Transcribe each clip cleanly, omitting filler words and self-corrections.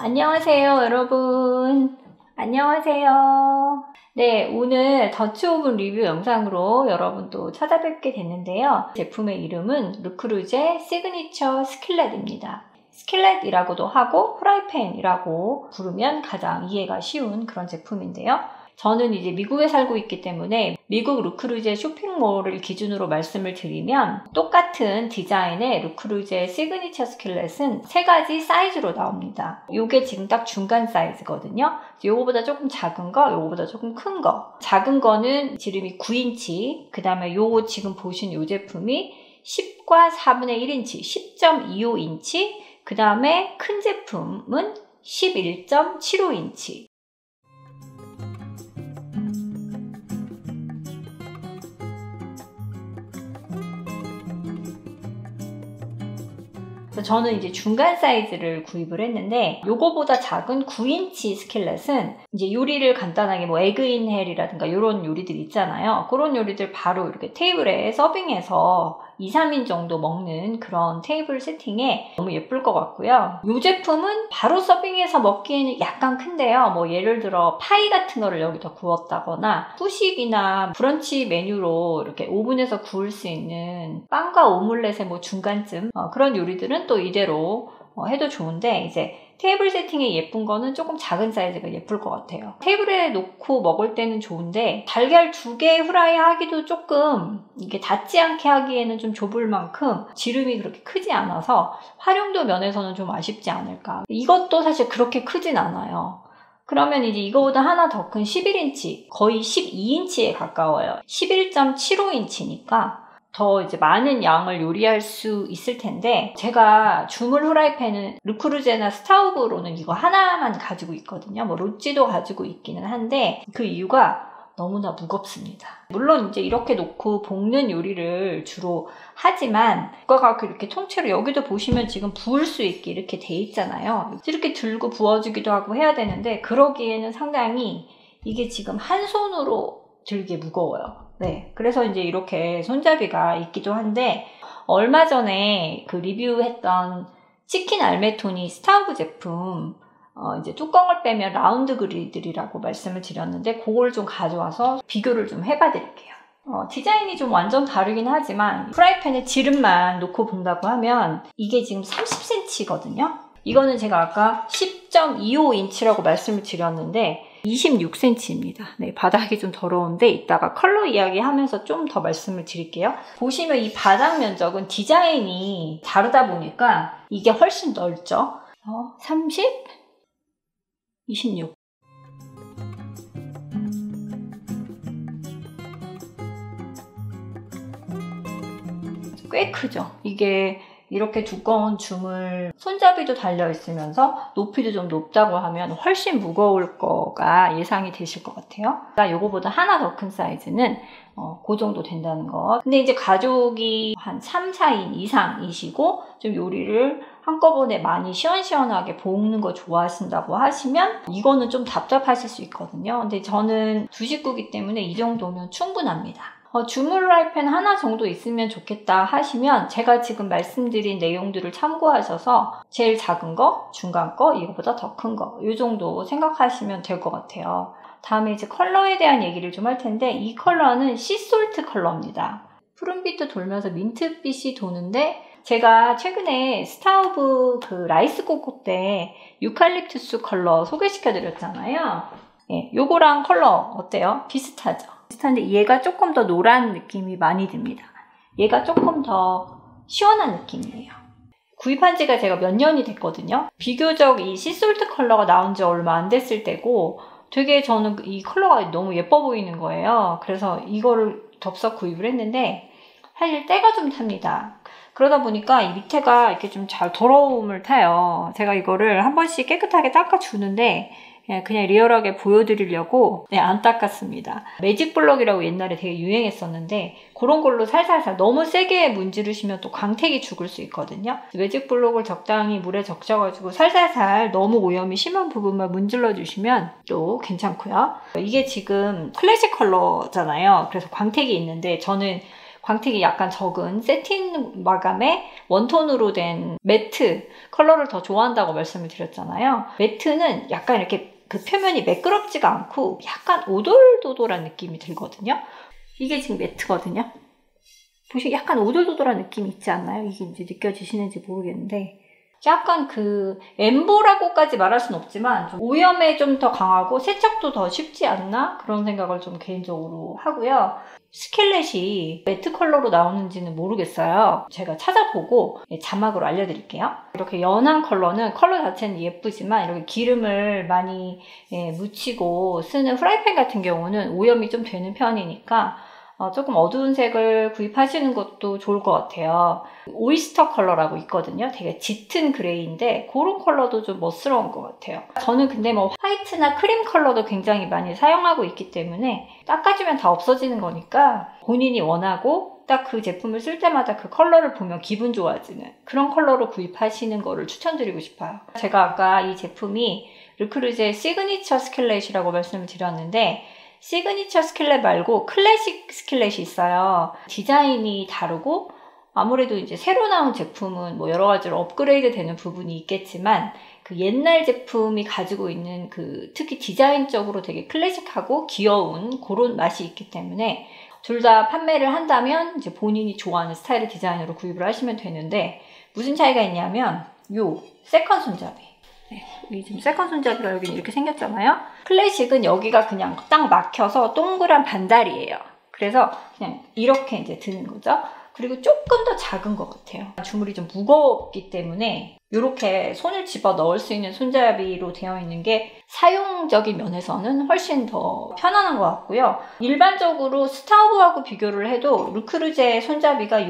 안녕하세요, 여러분. 안녕하세요. 네, 오늘 더치 오븐 리뷰 영상으로 여러분 또 찾아뵙게 됐는데요. 제품의 이름은 르크루제 시그니처 스킬렛입니다. 스킬렛이라고도 하고 프라이팬이라고 부르면 가장 이해가 쉬운 그런 제품인데요. 저는 이제 미국에 살고 있기 때문에 미국 르크루제 쇼핑몰을 기준으로 말씀을 드리면 똑같은 디자인의 르크루제 시그니처 스킬렛은 3가지 사이즈로 나옵니다. 요게 지금 딱 중간 사이즈거든요. 요거보다 조금 작은 거, 요거보다 조금 큰 거. 작은 거는 지름이 9인치, 그 다음에 요거 지금 보신 요 제품이 10과 4분의 1인치, 10.25인치, 그 다음에 큰 제품은 11.75인치. 저는 이제 중간 사이즈를 구입을 했는데 요거보다 작은 9인치 스킬렛은 이제 요리를 간단하게 뭐 에그 인 헬이라든가 이런 요리들 있잖아요. 그런 요리들 바로 이렇게 테이블에 서빙해서 2, 3인 정도 먹는 그런 테이블 세팅에 너무 예쁠 것 같고요. 이 제품은 바로 서빙해서 먹기에는 약간 큰데요. 뭐 예를 들어 파이 같은 거를 여기다 구웠다거나 후식이나 브런치 메뉴로 이렇게 오븐에서 구울 수 있는 빵과 오믈렛의 뭐 중간쯤 그런 요리들은 또 이대로 해도 좋은데 이제 테이블 세팅에 예쁜 거는 조금 작은 사이즈가 예쁠 것 같아요. 테이블에 놓고 먹을 때는 좋은데 달걀 2개 후라이 하기도 조금 이게 닿지 않게 하기에는 좀 좁을 만큼 지름이 그렇게 크지 않아서 활용도 면에서는 좀 아쉽지 않을까. 이것도 사실 그렇게 크진 않아요. 그러면 이제 이거보다 하나 더 큰 11인치, 거의 12인치에 가까워요. 11.75인치니까 더 이제 많은 양을 요리할 수 있을 텐데 제가 주물 후라이팬은 르크루제나 스타우브로는 이거 하나만 가지고 있거든요. 뭐 로찌도 가지고 있기는 한데 그 이유가 너무나 무겁습니다. 물론 이제 이렇게 놓고 볶는 요리를 주로 하지만 국가가 이렇게 통째로 여기도 보시면 지금 부을 수 있게 이렇게 돼 있잖아요. 이렇게 들고 부어주기도 하고 해야 되는데 그러기에는 상당히 이게 지금 한 손으로 들기 무거워요. 네, 그래서 이제 이렇게 손잡이가 있기도 한데 얼마 전에 그 리뷰했던 치킨 알메토니 스타우브 제품 이제 뚜껑을 빼면 라운드 그릴들이라고 말씀을 드렸는데 그걸 좀 가져와서 비교를 좀 해봐 드릴게요. 디자인이 좀 완전 다르긴 하지만 프라이팬에 지름만 놓고 본다고 하면 이게 지금 30cm거든요. 이거는 제가 아까 10.25인치라고 말씀을 드렸는데 26cm입니다. 네, 바닥이 좀 더러운데 이따가 컬러 이야기하면서 좀 더 말씀을 드릴게요. 보시면 이 바닥 면적은 디자인이 다르다 보니까 이게 훨씬 넓죠. 30, 26. 꽤 크죠. 이게 이렇게 두꺼운 줌을 손잡이도 달려있으면서 높이도 좀 높다고 하면 훨씬 무거울 거가 예상이 되실 것 같아요. 그러니까 요거보다 하나 더 큰 사이즈는 그 정도 된다는 거. 근데 이제 가족이 한 3, 4인 이상이시고 좀 요리를 한꺼번에 많이 시원시원하게 볶는 거 좋아하신다고 하시면 이거는 좀 답답하실 수 있거든요. 근데 저는 2식구기 때문에 이 정도면 충분합니다. 주물 후라이팬 하나 정도 있으면 좋겠다 하시면 제가 지금 말씀드린 내용들을 참고하셔서 제일 작은 거, 중간 거, 이거보다 더 큰 거 이 정도 생각하시면 될 것 같아요. 다음에 이제 컬러에 대한 얘기를 좀 할 텐데 이 컬러는 시솔트 컬러입니다. 푸른빛도 돌면서 민트빛이 도는데 제가 최근에 스타우브 그 라이스 코코 때 유칼립투스 컬러 소개시켜 드렸잖아요. 네, 요거랑 컬러 어때요? 비슷하죠? 비슷한데 얘가 조금 더 노란 느낌이 많이 듭니다. 얘가 조금 더 시원한 느낌이에요. 구입한 지가 제가 몇 년이 됐거든요. 비교적 이 시솔트 컬러가 나온 지 얼마 안 됐을 때고 되게 저는 이 컬러가 너무 예뻐 보이는 거예요. 그래서 이거를 덥석 구입을 했는데 사실 때가 좀 탑니다. 그러다 보니까 이 밑에가 이렇게 좀 잘 더러움을 타요. 제가 이거를 한 번씩 깨끗하게 닦아주는데 그냥 리얼하게 보여드리려고 안 닦았습니다. 매직 블럭이라고 옛날에 되게 유행했었는데 그런 걸로 살살살 너무 세게 문지르시면 또 광택이 죽을 수 있거든요. 매직 블럭을 적당히 물에 적셔가지고 살살살 너무 오염이 심한 부분만 문질러 주시면 또 괜찮고요. 이게 지금 클래식 컬러잖아요. 그래서 광택이 있는데 저는 광택이 약간 적은 세틴 마감의 원톤으로 된 매트 컬러를 더 좋아한다고 말씀을 드렸잖아요. 매트는 약간 이렇게 그 표면이 매끄럽지가 않고 약간 오돌도돌한 느낌이 들거든요. 이게 지금 매트거든요. 보시면 약간 오돌도돌한 느낌이 있지 않나요? 이게 이제 느껴지시는지 모르겠는데 약간 그 엠보라고까지 말할 수는 없지만 좀 오염에 좀 더 강하고 세척도 더 쉽지 않나? 그런 생각을 좀 개인적으로 하고요. 스킬렛이 매트 컬러로 나오는지는 모르겠어요. 제가 찾아보고 자막으로 알려드릴게요. 이렇게 연한 컬러는 컬러 자체는 예쁘지만 이렇게 기름을 많이 묻히고 쓰는 프라이팬 같은 경우는 오염이 좀 되는 편이니까 조금 어두운 색을 구입하시는 것도 좋을 것 같아요. 오이스터 컬러라고 있거든요. 되게 짙은 그레이인데 그런 컬러도 좀 멋스러운 것 같아요. 저는 근데 뭐 화이트나 크림 컬러도 굉장히 많이 사용하고 있기 때문에 닦아주면 다 없어지는 거니까 본인이 원하고 딱 그 제품을 쓸 때마다 그 컬러를 보면 기분 좋아지는 그런 컬러로 구입하시는 거를 추천드리고 싶어요. 제가 아까 이 제품이 르크르제의 시그니처 스킬렛이라고 말씀을 드렸는데 시그니처 스킬렛 말고 클래식 스킬렛이 있어요. 디자인이 다르고 아무래도 이제 새로 나온 제품은 뭐 여러 가지로 업그레이드 되는 부분이 있겠지만 그 옛날 제품이 가지고 있는 그 특히 디자인적으로 되게 클래식하고 귀여운 그런 맛이 있기 때문에 둘 다 판매를 한다면 이제 본인이 좋아하는 스타일의 디자인으로 구입을 하시면 되는데 무슨 차이가 있냐면 요 세컨 손잡이 이 지금 세컨 손잡이가 여기 이렇게 생겼잖아요. 클래식은 여기가 그냥 딱 막혀서 동그란 반달이에요. 그래서 그냥 이렇게 이제 드는 거죠. 그리고 조금 더 작은 것 같아요. 주물이 좀 무겁기 때문에 이렇게 손을 집어 넣을 수 있는 손잡이로 되어 있는 게 사용적인 면에서는 훨씬 더 편안한 것 같고요. 일반적으로 스타우브하고 비교를 해도 르크르제 손잡이가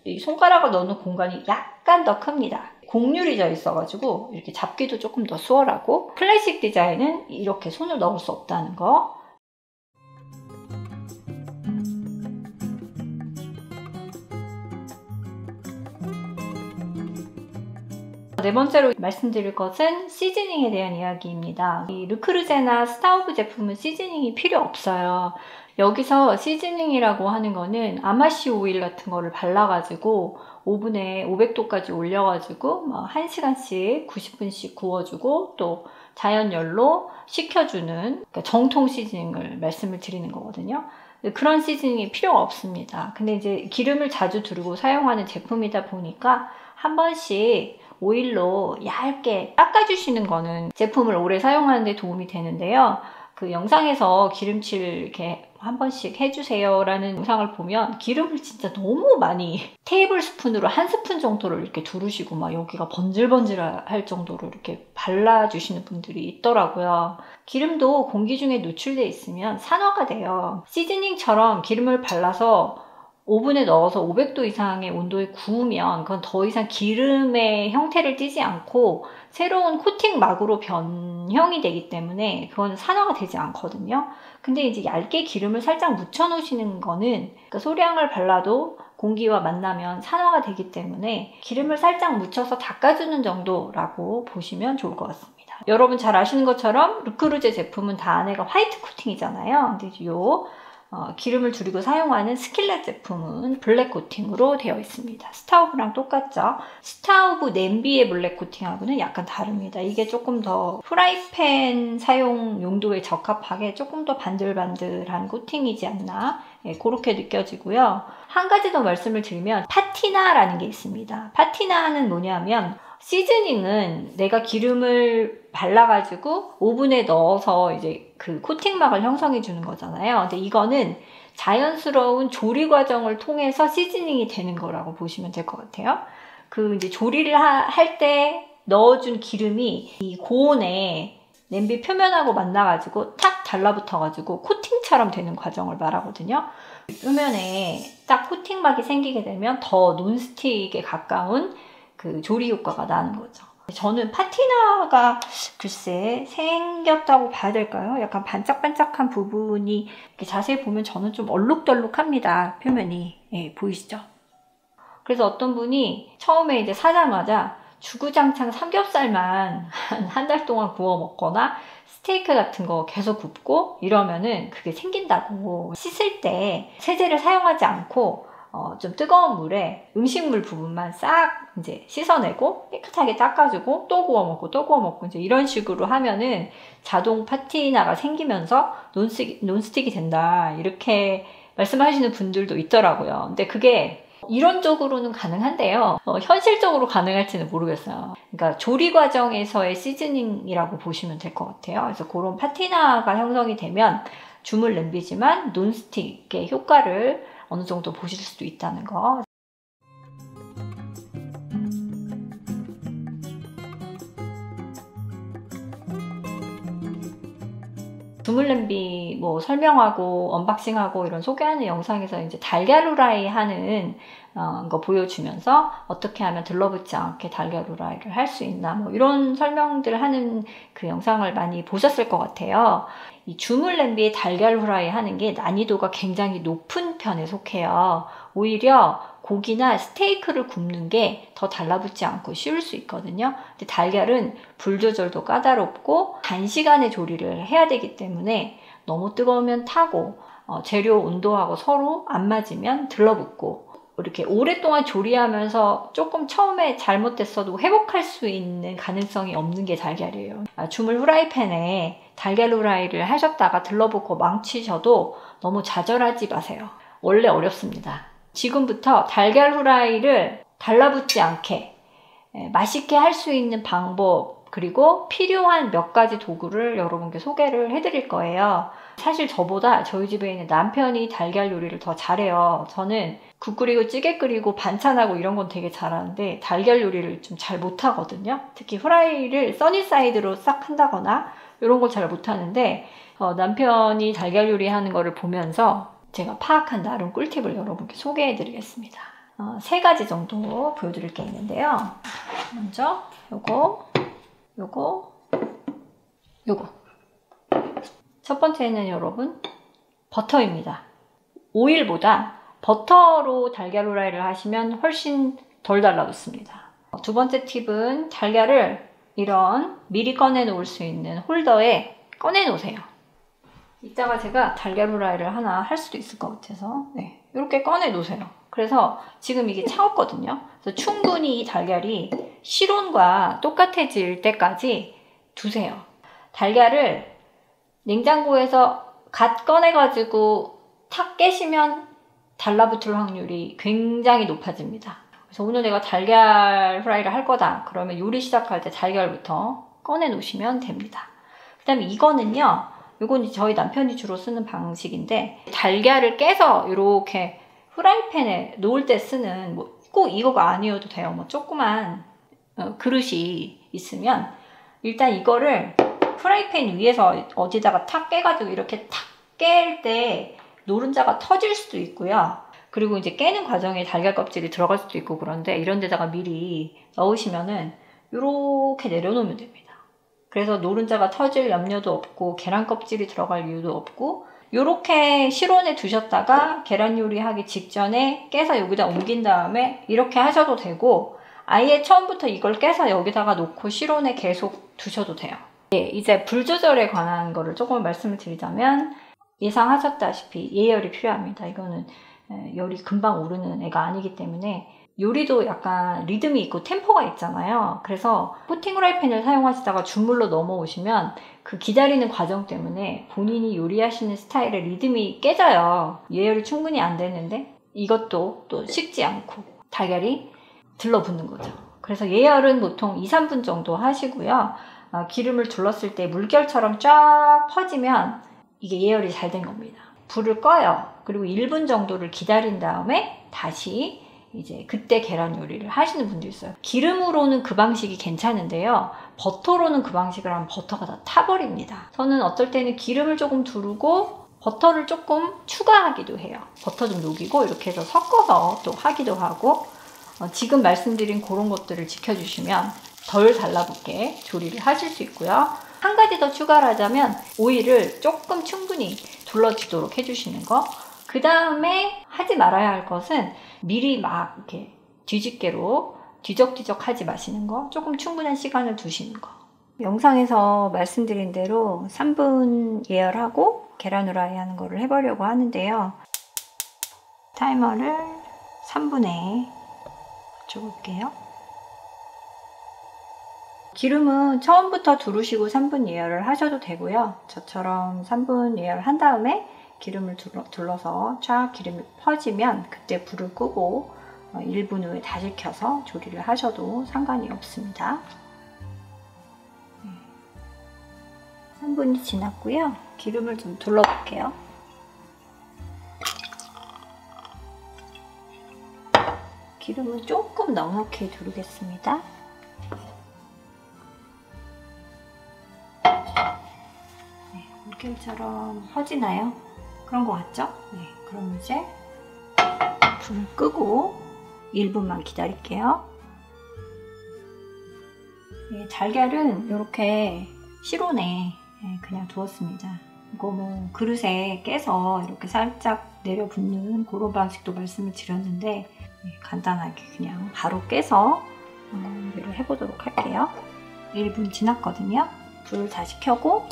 이 손가락을 넣는 공간이 약간 더 큽니다. 곡률이 져 있어가지고 이렇게 잡기도 조금 더 수월하고 클래식 디자인은 이렇게 손을 넣을 수 없다는 거. 네 번째로 말씀드릴 것은 시즈닝에 대한 이야기입니다. 이 르크르제나 스타우브 제품은 시즈닝이 필요 없어요. 여기서 시즈닝이라고 하는 거는 아마시 오일 같은 거를 발라가지고 오븐에 500도까지 올려가지고 1시간씩 90분씩 구워주고 또 자연열로 식혀주는 그러니까 정통 시즈닝을 말씀을 드리는 거거든요. 그런 시즈닝이 필요가 없습니다. 근데 이제 기름을 자주 두르고 사용하는 제품이다 보니까 한 번씩 오일로 얇게 닦아주시는 거는 제품을 오래 사용하는 데 도움이 되는데요. 그 영상에서 기름칠 이렇게 한 번씩 해주세요 라는 영상을 보면 기름을 진짜 너무 많이 테이블 스푼으로 한 스푼 정도를 이렇게 두르시고 막 여기가 번질번질할 정도로 이렇게 발라주시는 분들이 있더라고요. 기름도 공기 중에 노출되어 있으면 산화가 돼요. 시즈닝처럼 기름을 발라서 오븐에 넣어서 500도 이상의 온도에 구우면 그건 더 이상 기름의 형태를 띠지 않고 새로운 코팅막으로 변형이 되기 때문에 그건 산화가 되지 않거든요. 근데 이제 얇게 기름을 살짝 묻혀 놓으시는 거는 그러니까 소량을 발라도 공기와 만나면 산화가 되기 때문에 기름을 살짝 묻혀서 닦아주는 정도라고 보시면 좋을 것 같습니다. 여러분 잘 아시는 것처럼 르크르제 제품은 다 안에가 화이트 코팅이잖아요. 근데 기름을 줄이고 사용하는 스킬렛 제품은 블랙 코팅으로 되어 있습니다. 스타우브랑 똑같죠? 스타우브 냄비의 블랙 코팅하고는 약간 다릅니다. 이게 조금 더 프라이팬 사용 용도에 적합하게 조금 더 반들반들한 코팅이지 않나 그렇게 느껴지고요. 한 가지 더 말씀을 드리면 파티나라는 게 있습니다. 파티나는 뭐냐면 시즈닝은 내가 기름을 발라가지고 오븐에 넣어서 이제 그 코팅막을 형성해 주는 거잖아요. 근데 이거는 자연스러운 조리 과정을 통해서 시즈닝이 되는 거라고 보시면 될 것 같아요. 그 이제 조리를 할 때 넣어준 기름이 이 고온에 냄비 표면하고 만나가지고 탁 달라붙어가지고 코팅처럼 되는 과정을 말하거든요. 표면에 딱 코팅막이 생기게 되면 더 논스틱에 가까운 그 조리 효과가 나는 거죠. 저는 파티나가 글쎄 생겼다고 봐야 될까요? 약간 반짝반짝한 부분이 이렇게 자세히 보면 저는 좀 얼룩덜룩합니다. 표면이 보이시죠? 그래서 어떤 분이 처음에 이제 사자마자 주구장창 삼겹살만 한 달 동안 구워 먹거나 스테이크 같은 거 계속 굽고 이러면은 그게 생긴다고. 씻을 때 세제를 사용하지 않고 좀 뜨거운 물에 음식물 부분만 싹 이제 씻어내고 깨끗하게 닦아주고 또 구워 먹고 또 구워 먹고 이제 이런 식으로 하면은 자동 파티나가 생기면서 논스틱이 된다, 이렇게 말씀하시는 분들도 있더라고요. 근데 그게 이론적으로는 가능한데요. 현실적으로 가능할지는 모르겠어요. 그러니까 조리 과정에서의 시즈닝이라고 보시면 될 것 같아요. 그래서 그런 파티나가 형성이 되면 주물 냄비지만 논스틱의 효과를 어느 정도 보실 수도 있다는 거. 주물 냄비 뭐 설명하고 언박싱하고 이런 소개하는 영상에서 이제 달걀 후라이 하는 거 보여주면서 어떻게 하면 들러붙지 않게 달걀 후라이를 할 수 있나 뭐 이런 설명들 하는 그 영상을 많이 보셨을 것 같아요. 이 주물 냄비에 달걀 후라이 하는 게 난이도가 굉장히 높은 편에 속해요. 오히려 고기나 스테이크를 굽는 게 더 달라붙지 않고 쉬울 수 있거든요. 근데 달걀은 불 조절도 까다롭고 단시간에 조리를 해야 되기 때문에 너무 뜨거우면 타고 재료 온도하고 서로 안 맞으면 들러붙고, 이렇게 오랫동안 조리하면서 조금 처음에 잘못됐어도 회복할 수 있는 가능성이 없는 게 달걀이에요. 주물 후라이팬에 달걀 후라이를 하셨다가 들러붙고 망치셔도 너무 좌절하지 마세요. 원래 어렵습니다. 지금부터 달걀 후라이를 달라붙지 않게 맛있게 할 수 있는 방법, 그리고 필요한 몇 가지 도구를 여러분께 소개를 해드릴 거예요. 사실 저보다 저희 집에 있는 남편이 달걀 요리를 더 잘해요. 저는 국 끓이고 찌개 끓이고 반찬하고 이런 건 되게 잘하는데 달걀 요리를 좀 잘 못하거든요. 특히 후라이를 써니사이드로 싹 한다거나 이런 걸 잘 못하는데 남편이 달걀 요리 하는 거를 보면서 제가 파악한 나름 꿀팁을 여러분께 소개해 드리겠습니다. 3가지 정도 보여드릴 게 있는데요. 먼저 요거 첫 번째는 여러분 버터입니다. 오일보다 버터로 달걀 후라이를 하시면 훨씬 덜 달라붙습니다. 두 번째 팁은 달걀을 이런 미리 꺼내 놓을 수 있는 홀더에 꺼내 놓으세요. 이따가 제가 달걀 후라이를 하나 할 수도 있을 것 같아서 이렇게 꺼내 놓으세요. 그래서 지금 이게 차갑거든요. 그래서 충분히 이 달걀이 실온과 똑같아질 때까지 두세요. 달걀을 냉장고에서 갓 꺼내가지고 탁 깨시면 달라붙을 확률이 굉장히 높아집니다. 그래서 오늘 내가 달걀 후라이를 할 거다 그러면 요리 시작할 때 달걀부터 꺼내 놓으시면 됩니다. 그 다음에 이거는요, 이건 저희 남편이 주로 쓰는 방식인데, 달걀을 깨서 이렇게 후라이팬에 놓을 때 쓰는 꼭 이거가 아니어도 돼요. 조그만 그릇이 있으면 일단 이거를 프라이팬 위에서 어디다가 탁 깨가지고 이렇게 탁 깰 때 노른자가 터질 수도 있고요. 그리고 이제 깨는 과정에 달걀 껍질이 들어갈 수도 있고, 그런데 이런 데다가 미리 넣으시면은 이렇게 내려놓으면 됩니다. 그래서 노른자가 터질 염려도 없고 계란 껍질이 들어갈 이유도 없고, 이렇게 실온에 두셨다가 계란 요리하기 직전에 깨서 여기다 옮긴 다음에 이렇게 하셔도 되고, 아예 처음부터 이걸 깨서 여기다가 놓고 실온에 계속 두셔도 돼요. 이제 불 조절에 관한 거를 조금 말씀을 드리자면, 예상하셨다시피 예열이 필요합니다. 이거는 열이 금방 오르는 애가 아니기 때문에 요리도 약간 리듬이 있고 템포가 있잖아요. 그래서 코팅 후라이팬을 사용하시다가 주물로 넘어오시면 그 기다리는 과정 때문에 본인이 요리하시는 스타일의 리듬이 깨져요. 예열이 충분히 안 되는데 이것도 또 식지 않고 달걀이 들러붙는 거죠. 그래서 예열은 보통 2-3분 정도 하시고요. 기름을 둘렀을 때 물결처럼 쫙 퍼지면 이게 예열이 잘 된 겁니다. 불을 꺼요. 그리고 1분 정도를 기다린 다음에 다시 이제 그때 계란 요리를 하시는 분도 있어요. 기름으로는 그 방식이 괜찮은데요. 버터로는 그 방식을 하면 버터가 다 타버립니다. 저는 어떨 때는 기름을 조금 두르고 버터를 조금 추가하기도 해요. 버터 좀 녹이고 이렇게 해서 섞어서 또 하기도 하고, 지금 말씀드린 그런 것들을 지켜주시면 덜 달라붙게 조리를 하실 수 있고요. 한 가지 더 추가를 하자면 오일을 조금 충분히 둘러주도록 해주시는 거. 그 다음에 하지 말아야 할 것은 미리 막 이렇게 뒤집개로 뒤적뒤적 하지 마시는 거. 조금 충분한 시간을 두시는 거. 영상에서 말씀드린 대로 3분 예열하고 계란 후라이 하는 거를 해보려고 하는데요. 타이머를 3분에 맞춰볼게요. 기름은 처음부터 두르시고 3분 예열을 하셔도 되고요. 저처럼 3분 예열을 한 다음에 기름을 둘러서 쫙 기름이 퍼지면 그때 불을 끄고 1분 후에 다시 켜서 조리를 하셔도 상관이 없습니다. 3분이 지났고요. 기름을 좀 둘러볼게요. 기름은 조금 넉넉히 두르겠습니다. 물결처럼 퍼지나요? 그런 것 같죠? 네, 그럼 이제 불을 끄고 1분만 기다릴게요. 네, 달걀은 이렇게 실온에 그냥 두었습니다. 이거 뭐 그릇에 깨서 이렇게 살짝 내려 붓는 그런 방식도 말씀을 드렸는데 간단하게 그냥 바로 깨서 요리를 해보도록 할게요. 1분 지났거든요. 불을 다시 켜고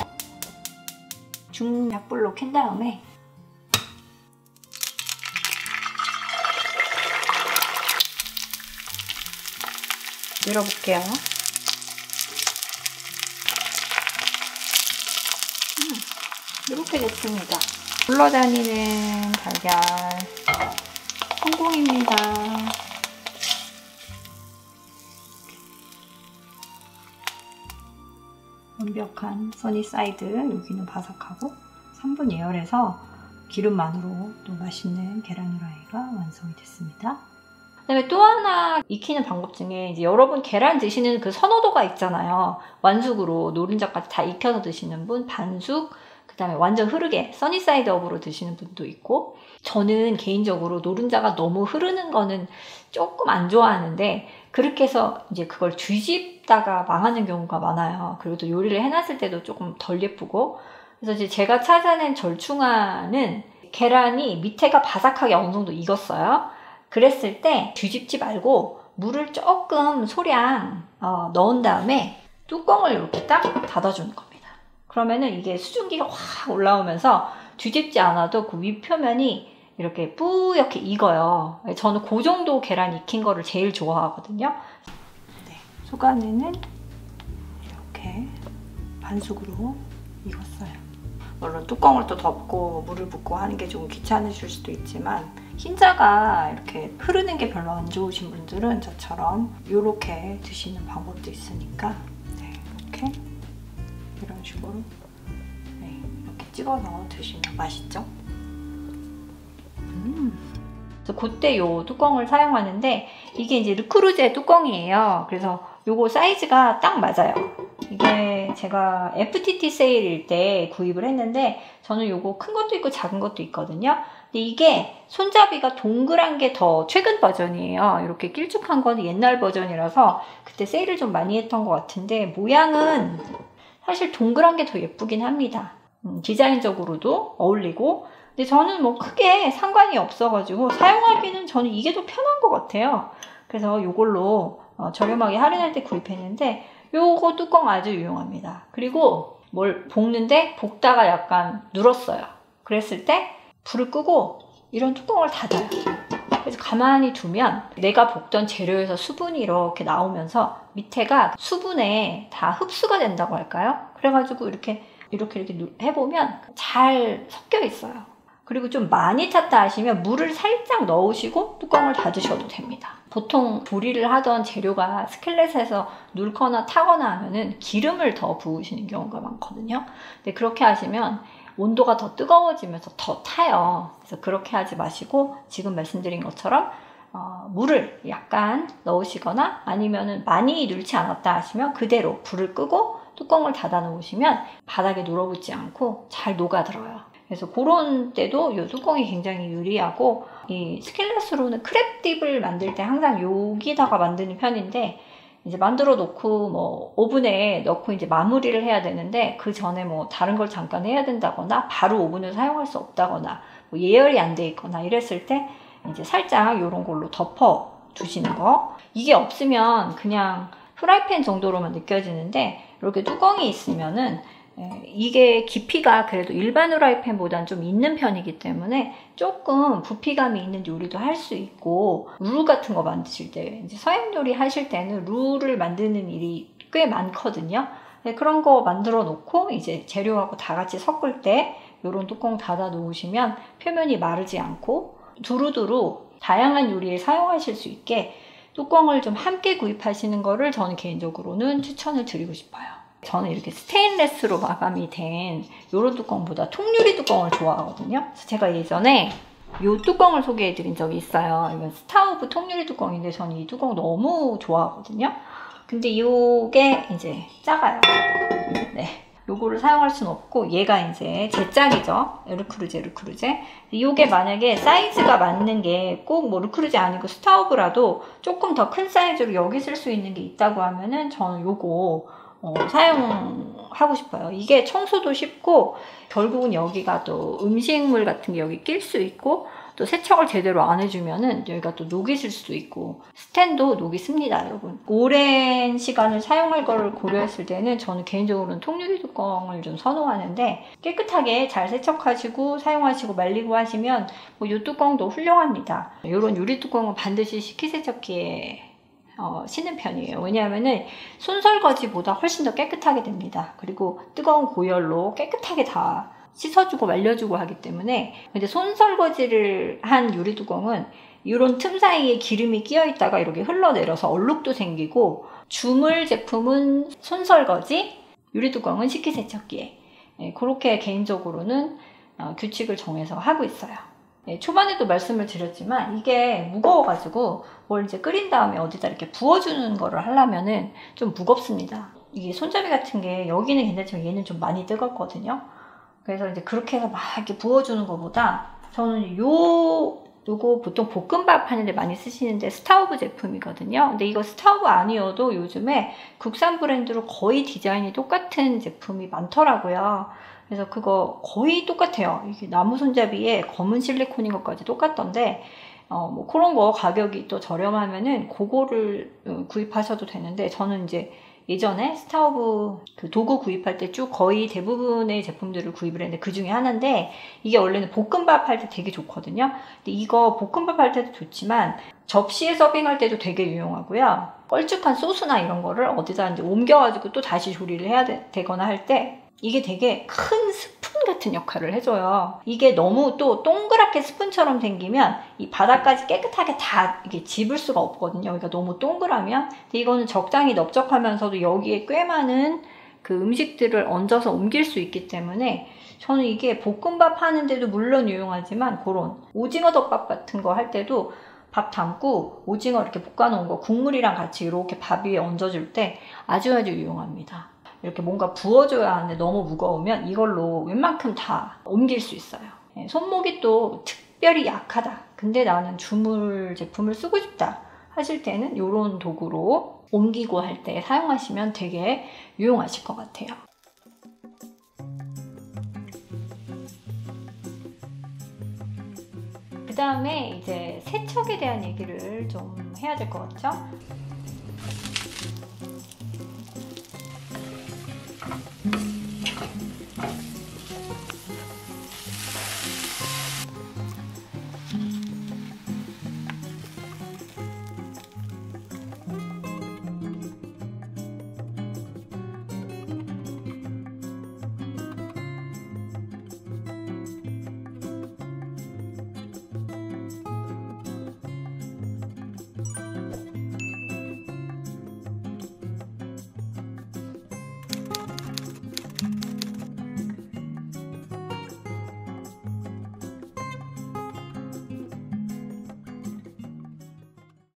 중약불로 켠 다음에 열어볼게요. 이렇게 됐습니다. 굴러다니는 달걀 성공입니다. 완벽한 써니사이드, 여기는 바삭하고 3분 예열해서 기름만으로 또 맛있는 계란 후라이가 완성이 됐습니다. 그다음에 또 하나 익히는 방법 중에 이제 여러분 계란 드시는 그 선호도가 있잖아요. 완숙으로 노른자까지 다 익혀서 드시는 분, 반숙, 그다음에 완전 흐르게 써니사이드 업으로 드시는 분도 있고, 저는 개인적으로 노른자가 너무 흐르는 거는 조금 안 좋아하는데 그렇게 해서 이제 그걸 뒤집다가 망하는 경우가 많아요. 그리고 또 요리를 해놨을 때도 조금 덜 예쁘고. 그래서 이제 제가 찾아낸 절충안은 계란이 밑에가 바삭하게 어느 정도 익었어요. 그랬을 때 뒤집지 말고 물을 조금 소량 넣은 다음에 뚜껑을 이렇게 딱 닫아주는 겁니다. 그러면은 이게 수증기가 확 올라오면서 뒤집지 않아도 그 윗표면이 이렇게 뿌옇게 익어요. 저는 그 정도 계란 익힌 거를 제일 좋아하거든요. 네, 속안에는 이렇게 반숙으로 익었어요. 물론 뚜껑을 또 덮고 물을 붓고 하는 게 좀 귀찮으실 수도 있지만 흰자가 이렇게 흐르는 게 별로 안 좋으신 분들은 저처럼 이렇게 드시는 방법도 있으니까 이렇게 이런 식으로 이렇게 찍어서 드시면 맛있죠? 그래서 그때 요 뚜껑을 사용하는데 이게 이제 르크루제 뚜껑이에요. 그래서 요거 사이즈가 딱 맞아요. 이게 제가 FTT 세일일 때 구입을 했는데 저는 요거 큰 것도 있고 작은 것도 있거든요. 근데 이게 손잡이가 동그란 게 더 최근 버전이에요. 이렇게 길쭉한 건 옛날 버전이라서 그때 세일을 좀 많이 했던 것 같은데 모양은 사실 동그란 게 더 예쁘긴 합니다. 디자인적으로도 어울리고. 근데 저는 뭐 크게 상관이 없어가지고 사용하기는 저는 이게 더 편한 것 같아요. 그래서 요걸로 저렴하게 할인할 때 구입했는데 요거 뚜껑 아주 유용합니다. 그리고 뭘 볶는데 볶다가 약간 눌었어요. 그랬을 때 불을 끄고 이런 뚜껑을 닫아요. 그래서 가만히 두면 내가 볶던 재료에서 수분이 이렇게 나오면서 밑에가 수분에 다 흡수가 된다고 할까요? 그래가지고 이렇게 해보면 잘 섞여 있어요. 그리고 좀 많이 찼다 하시면 물을 살짝 넣으시고 뚜껑을 닫으셔도 됩니다. 보통 조리를 하던 재료가 스킬렛에서 눌거나 타거나 하면은 기름을 더 부으시는 경우가 많거든요. 근데 그렇게 하시면 온도가 더 뜨거워지면서 더 타요. 그래서 그렇게 하지 마시고 지금 말씀드린 것처럼 물을 약간 넣으시거나 아니면은 많이 넣지 않았다 하시면 그대로 불을 끄고 뚜껑을 닫아 놓으시면 바닥에 눌어붙지 않고 잘 녹아들어요. 그래서 그런 때도 이 뚜껑이 굉장히 유리하고, 이 스킬렛으로는 크랩딥을 만들 때 항상 여기다가 만드는 편인데 이제 만들어 놓고 뭐 오븐에 넣고 이제 마무리를 해야 되는데 그 전에 뭐 다른 걸 잠깐 해야 된다거나 바로 오븐을 사용할 수 없다거나 뭐 예열이 안 돼 있거나 이랬을 때 이제 살짝 이런 걸로 덮어 두시는 거. 이게 없으면 그냥 프라이팬 정도로만 느껴지는데 이렇게 뚜껑이 있으면은 이게 깊이가 그래도 일반 후라이팬보다는 좀 있는 편이기 때문에 조금 부피감이 있는 요리도 할 수 있고, 룰 같은 거 만드실 때, 이제 서양 요리 하실 때는 룰을 만드는 일이 꽤 많거든요. 그런 거 만들어 놓고 이제 재료하고 다 같이 섞을 때 이런 뚜껑 닫아 놓으시면 표면이 마르지 않고 두루두루 다양한 요리에 사용하실 수 있게 뚜껑을 좀 함께 구입하시는 거를 저는 개인적으로는 추천을 드리고 싶어요. 저는 이렇게 스테인레스로 마감이 된 이런 뚜껑보다 통유리 뚜껑을 좋아하거든요. 그래서 제가 예전에 이 뚜껑을 소개해 드린 적이 있어요. 이건 스타우브 통유리 뚜껑인데 저는 이 뚜껑 너무 좋아하거든요. 근데 이게 이제 작아요. 네. 요거를 사용할 수는 없고, 얘가 이제 제 짝이죠. 르크루제. 요게 만약에 사이즈가 맞는 게 꼭 뭐 르크루제 아니고 스타우브라도 조금 더 큰 사이즈로 여기 쓸 수 있는 게 있다고 하면은 저는 요거 사용하고 싶어요. 이게 청소도 쉽고, 결국은 여기가 또 음식물 같은 게 여기 낄 수 있고, 또 세척을 제대로 안 해주면은 여기가 또 녹이 슬 수도 있고, 스텐도 녹이 습니다, 여러분. 오랜 시간을 사용할 거를 고려했을 때는 저는 개인적으로는 통유리 뚜껑을 좀 선호하는데, 깨끗하게 잘 세척하시고 사용하시고 말리고 하시면 뭐 이 뚜껑도 훌륭합니다. 이런 유리 뚜껑은 반드시 식기세척기에 씻는 편이에요. 왜냐하면은 손설거지보다 훨씬 더 깨끗하게 됩니다. 그리고 뜨거운 고열로 깨끗하게 다 씻어주고 말려주고 하기 때문에. 근데 손설거지를 한 유리 뚜껑은 이런 틈 사이에 기름이 끼어 있다가 이렇게 흘러내려서 얼룩도 생기고, 주물 제품은 손설거지, 유리 뚜껑은 식기세척기에. 그렇게 개인적으로는 규칙을 정해서 하고 있어요. 초반에도 말씀을 드렸지만 이게 무거워가지고 뭘 이제 끓인 다음에 어디다 이렇게 부어주는 거를 하려면은 좀 무겁습니다. 이게 손잡이 같은 게 여기는 괜찮지만 얘는 좀 많이 뜨겁거든요. 그래서 이제 그렇게 해서 막 이렇게 부어주는 것보다 저는 요거 보통 볶음밥 하는데 많이 쓰시는데 스타우브 제품이거든요. 근데 이거 스타우브 아니어도 요즘에 국산 브랜드로 거의 디자인이 똑같은 제품이 많더라고요. 그래서 그거 거의 똑같아요. 이게 나무 손잡이에 검은 실리콘인 것까지 똑같던데, 뭐 그런 거 가격이 또 저렴하면은 그거를 구입하셔도 되는데, 저는 이제 예전에 스타우브 그 도구 구입할 때 쭉 거의 대부분의 제품들을 구입을 했는데 그 중에 하나인데, 이게 원래는 볶음밥 할 때 되게 좋거든요. 근데 이거 볶음밥 할 때도 좋지만 접시에 서빙할 때도 되게 유용하고요. 껄쭉한 소스나 이런 거를 어디다 이제 옮겨가지고 또 다시 조리를 해야 되거나 할 때 이게 되게 큰 스푼 같은 역할을 해줘요. 이게 너무 또 동그랗게 스푼처럼 생기면 이 바닥까지 깨끗하게 다 이게 집을 수가 없거든요. 그러니까 너무 동그라면. 근데 이거는 적당히 넓적하면서도 여기에 꽤 많은 그 음식들을 얹어서 옮길 수 있기 때문에 저는 이게 볶음밥 하는데도 물론 유용하지만, 그런 오징어 덮밥 같은 거 할 때도 밥 담고 오징어 이렇게 볶아놓은 거 국물이랑 같이 이렇게 밥 위에 얹어줄 때 아주 유용합니다. 이렇게 뭔가 부어줘야 하는데 너무 무거우면 이걸로 웬만큼 다 옮길 수 있어요. 손목이 또 특별히 약하다, 근데 나는 주물 제품을 쓰고 싶다 하실 때는 이런 도구로 옮기고 할 때 사용하시면 되게 유용하실 것 같아요. 그 다음에 이제 세척에 대한 얘기를 좀 해야 될 것 같죠?